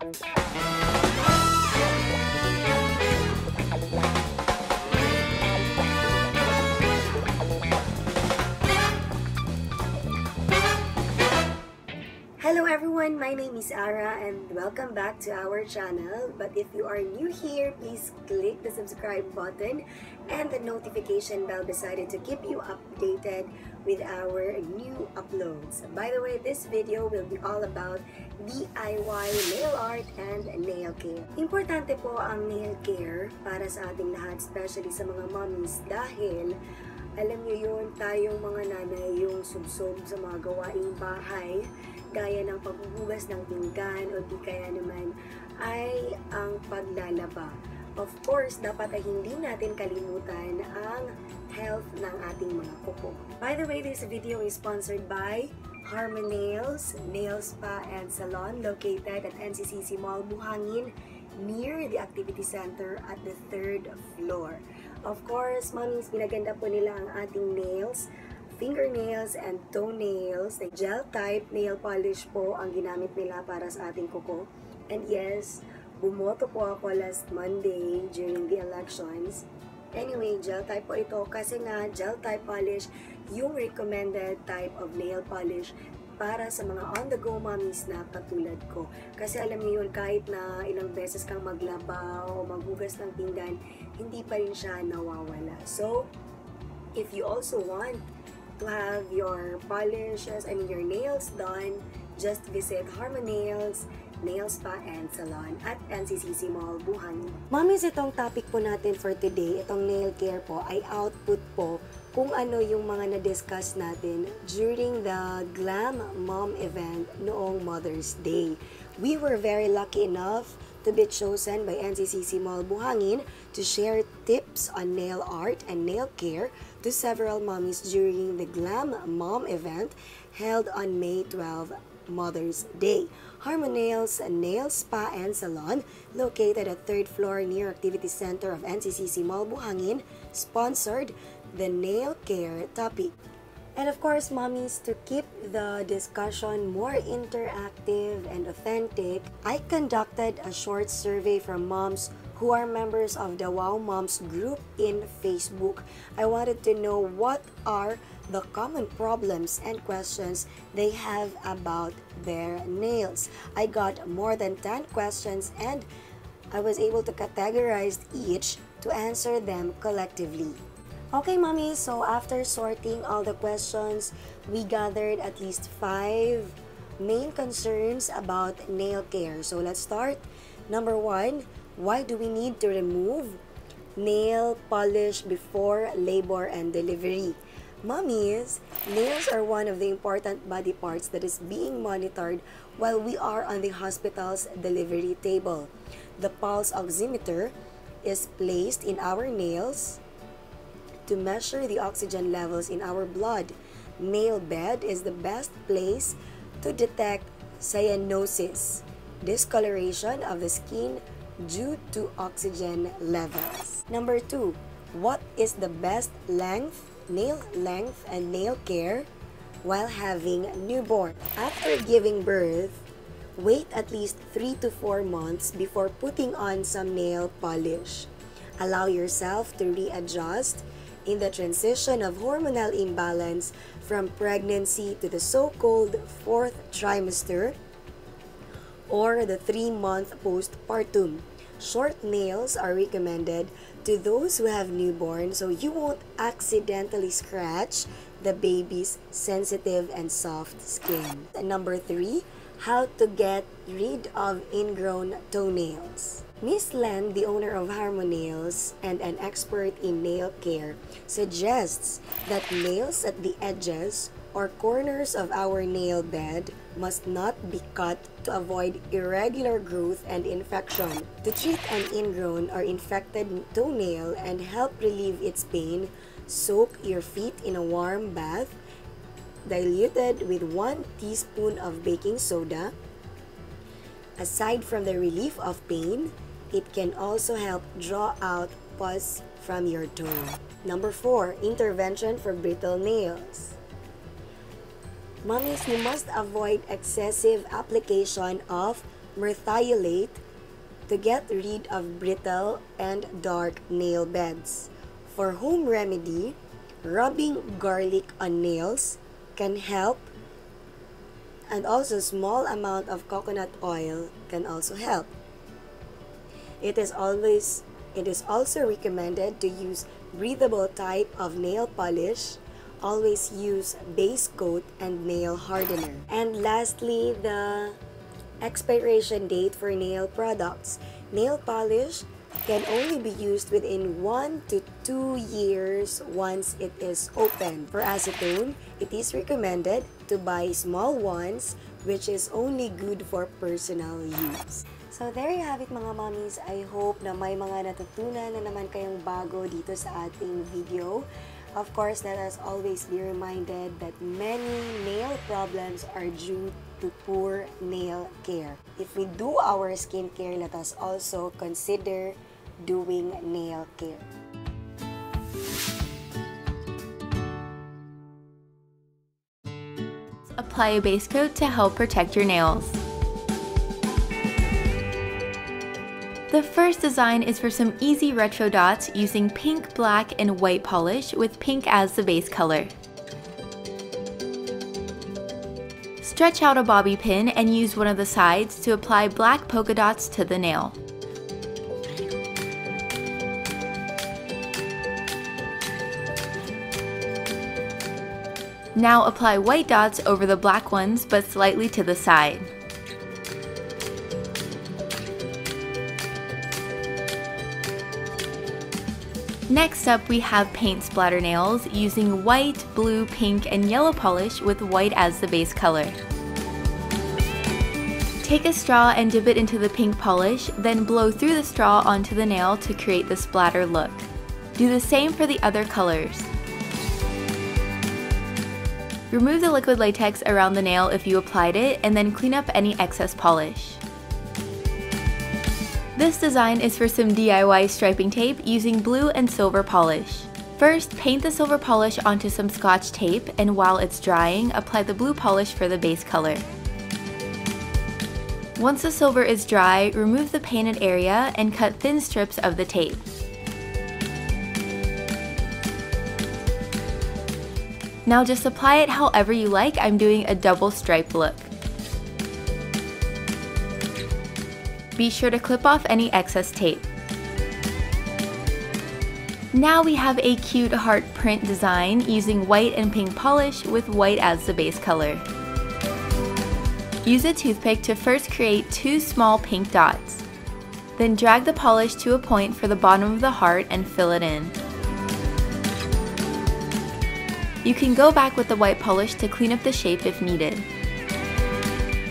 Hello everyone, my name is Ara and welcome back to our channel. But if you are new here, please click the subscribe button and the notification bell beside it to keep you updated with our new uploads. By the way, this video will be all about DIY nail art and nail care. Importante po ang nail care para sa ating lahat, especially sa mga mommies, dahil alam niyo yun, tayong mga nanay yung subsob sa mga gawaing bahay, gaya ng paghuhugas ng pinggan o di kaya naman ay ang paglalaba. Of course, dapat ay hindi natin kalimutan ang health ng ating mga kuko. By the way, this video is sponsored by Harmon Nails, Nail Spa and Salon located at NCCC Mall, Buhangin, near the Activity Center at the 3rd floor. Of course, mommies, pinaganda po nila ang ating nails, fingernails and toenails. Gel type nail polish po ang ginamit nila para sa ating kuko. And yes, bumoto po ako last Monday during the elections. Anyway, gel type po ito kasi nga gel type polish yung recommended type of nail polish para sa mga on-the-go mommies na katulad ko. Kasi alam niyo yun, kahit na ilang beses kang maglaba o maghugas ng pinggan, hindi pa rin siya nawawala. So, if you also want to have your polishes, your nails done, just visit Harmon Nails, Nail Spa and Salon at NCCC Mall, Buhangin. Mommies, itong topic po natin for today, itong nail care po, ay output po kung ano yung mga na-discuss natin during the Glam Mom event noong Mother's Day. We were very lucky enough to be chosen by NCCC Mall, Buhangin to share tips on nail art and nail care to several mommies during the Glam Mom event held on May 12, Mother's Day. Harmon Nails, Nail Spa and Salon, located at 3rd floor near Activity Center of NCCC Mall, Buhangin, sponsored the nail care topic. And of course, mommies, to keep the discussion more interactive and authentic, I conducted a short survey from moms who are members of the Wow Moms group in Facebook. I wanted to know what are the common problems and questions they have about their nails. I got more than 10 questions and I was able to categorize each to answer them collectively. Okay, mommy, so after sorting all the questions, we gathered at least 5 main concerns about nail care. So let's start. Number 1, why do we need to remove nail polish before labor and delivery? Mommies, nails are one of the important body parts that is being monitored while we are on the hospital's delivery table. The pulse oximeter is placed in our nails to measure the oxygen levels in our blood. Nail bed is the best place to detect cyanosis, discoloration of the skin due to oxygen levels. Number 2, what is the best nail length and nail care while having newborn? After giving birth, wait at least 3 to 4 months before putting on some nail polish. Allow yourself to readjust in the transition of hormonal imbalance from pregnancy to the so-called 4th trimester or the 3-month postpartum. Short nails are recommended to those who have newborn so you won't accidentally scratch the baby's sensitive and soft skin. And number 3, how to get rid of ingrown toenails. Miss Len, the owner of Harmon Nails and an expert in nail care, suggests that nails at the edges or corners of our nail bed must not be cut to avoid irregular growth and infection. To treat an ingrown or infected toenail and help relieve its pain, soak your feet in a warm bath diluted with 1 teaspoon of baking soda. Aside from the relief of pain, it can also help draw out pus from your toe. Number 4, intervention for brittle nails. Mommies, you must avoid excessive application of methylate to get rid of brittle and dark nail beds. For home remedy, rubbing garlic on nails can help, and also small amount of coconut oil can also help. It is also recommended to use breathable type of nail polish. Always use base coat and nail hardener. And lastly, the expiration date for nail products. Nail polish can only be used within 1 to 2 years once it is open. For acetone, it is recommended to buy small ones, which is only good for personal use. So there you have it mga mommies. I hope na may mga natutunan na naman kayong bago dito sa ating video. Of course, let us always be reminded that many nail problems are due to poor nail care. If we do our skincare, let us also consider doing nail care. Apply a base coat to help protect your nails. The first design is for some easy retro dots using pink, black, and white polish with pink as the base color. Stretch out a bobby pin and use one of the sides to apply black polka dots to the nail. Now apply white dots over the black ones but slightly to the side. Next up, we have paint splatter nails using white, blue, pink, and yellow polish with white as the base color. Take a straw and dip it into the pink polish, then blow through the straw onto the nail to create the splatter look. Do the same for the other colors. Remove the liquid latex around the nail if you applied it, and then clean up any excess polish. This design is for some DIY striping tape using blue and silver polish. First, paint the silver polish onto some Scotch tape, and while it's drying, apply the blue polish for the base color. Once the silver is dry, remove the painted area and cut thin strips of the tape. Now just apply it however you like. I'm doing a double stripe look. Be sure to clip off any excess tape. Now we have a cute heart print design using white and pink polish with white as the base color. Use a toothpick to first create 2 small pink dots. Then drag the polish to a point for the bottom of the heart and fill it in. You can go back with the white polish to clean up the shape if needed.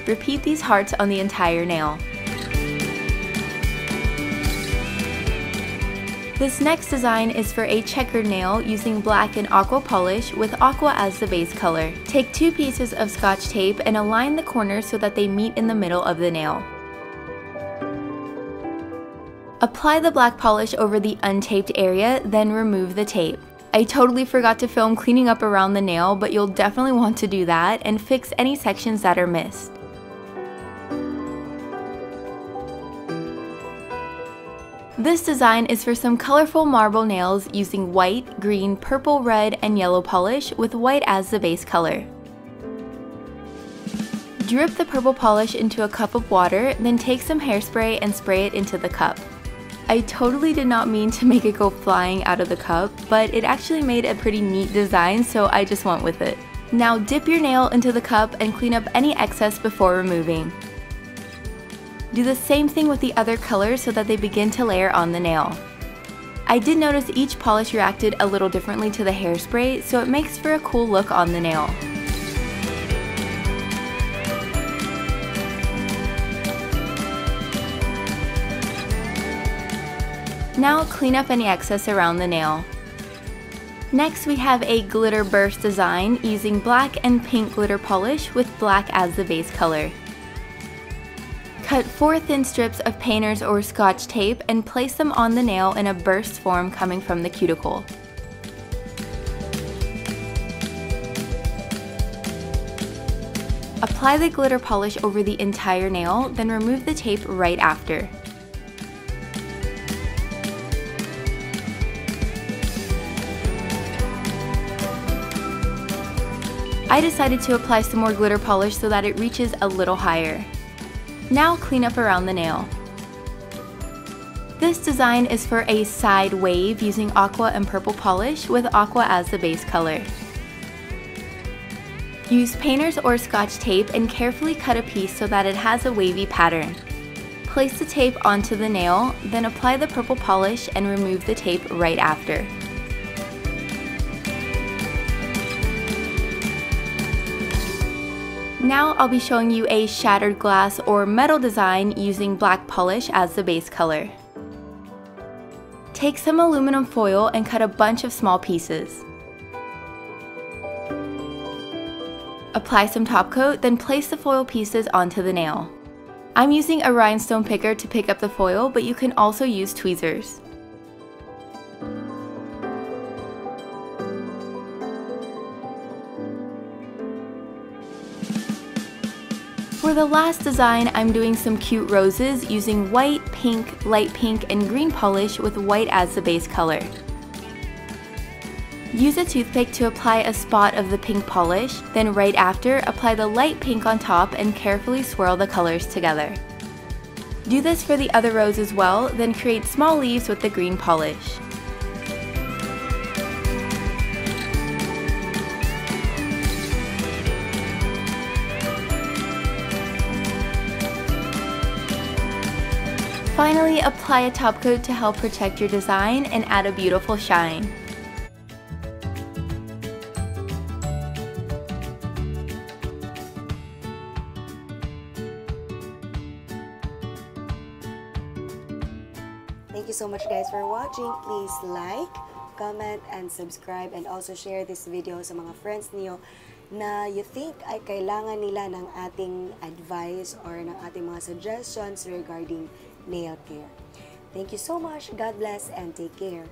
Repeat these hearts on the entire nail. This next design is for a checkered nail using black and aqua polish with aqua as the base color. Take 2 pieces of Scotch tape and align the corners so that they meet in the middle of the nail. Apply the black polish over the untaped area, then remove the tape. I totally forgot to film cleaning up around the nail, but you'll definitely want to do that and fix any sections that are missed. This design is for some colorful marble nails using white, green, purple, red, and yellow polish with white as the base color. Drip the purple polish into a cup of water, then take some hairspray and spray it into the cup. I totally did not mean to make it go flying out of the cup, but it actually made a pretty neat design, so I just went with it. Now dip your nail into the cup and clean up any excess before removing. Do the same thing with the other colors so that they begin to layer on the nail. I did notice each polish reacted a little differently to the hairspray, so it makes for a cool look on the nail. Now clean up any excess around the nail. Next we have a glitter burst design using black and pink glitter polish with black as the base color. Cut 4 thin strips of painter's or Scotch tape and place them on the nail in a burst form coming from the cuticle. Apply the glitter polish over the entire nail, then remove the tape right after. I decided to apply some more glitter polish so that it reaches a little higher. Now clean up around the nail. This design is for a side wave using aqua and purple polish with aqua as the base color. Use painter's or scotch tape and carefully cut a piece so that it has a wavy pattern. Place the tape onto the nail, then apply the purple polish and remove the tape right after. Now I'll be showing you a shattered glass or metal design using black polish as the base color. Take some aluminum foil and cut a bunch of small pieces. Apply some top coat, then place the foil pieces onto the nail. I'm using a rhinestone picker to pick up the foil, but you can also use tweezers. For the last design, I'm doing some cute roses using white, pink, light pink, and green polish with white as the base color. Use a toothpick to apply a spot of the pink polish, then right after, apply the light pink on top and carefully swirl the colors together. Do this for the other rose as well, then create small leaves with the green polish. Finally, apply a top coat to help protect your design and add a beautiful shine. Thank you so much guys for watching. Please like, comment, and subscribe, and also share this video sa mga friends niyo na you think ay kailangan nila ng ating advice or ng ating mga suggestions regarding nail care. Thank you so much. God bless and take care.